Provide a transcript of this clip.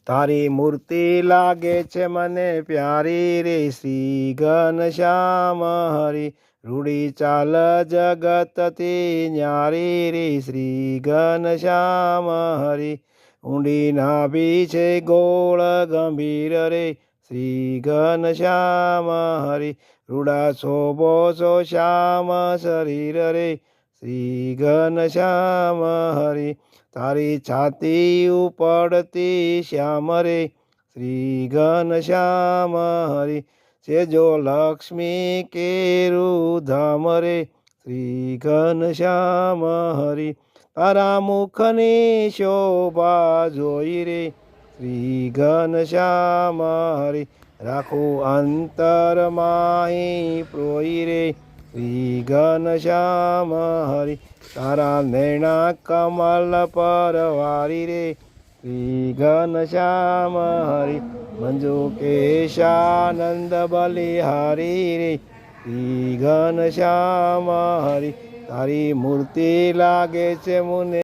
તારી મૂર્તિ લાગે છે મને પ્યારી રે શ્રી ઘનશ્યામ હરી. રૂડી ચાલ જગતથી ન્યારી રે શ્રી ઘનશ્યામ હરી. ઊંડી નાભી છે ગોળ ગંભીર રે શ્રી ઘનશ્યામ હરી. રૂડા શોભો છો શ્યામ શરીર રે શ્રી ઘનશ્યામ હરી. તારી છાતી ઉપડતી શ્યામ રે શ્રી ઘનશ્યામ હરી. સેજો લક્ષ્મી કેરું ધામ રે શ્રી ઘનશ્યામ હરી. તારા મુખની શોભા જોઈ રે શ્રી ઘનશ્યામ હરી. રાખું અંતરમાહી પ્રોઈ રે શ્રી ઘનશ્યામ હરી. તારા નૈણા કમલ પર વારી રે શ્રી ઘનશ્યામ હરી. મંજુ કેશાનંદ બલિહારી રે શ્રી ઘનશ્યામ હરી. તારી મૂર્તિ લાગે છે મુને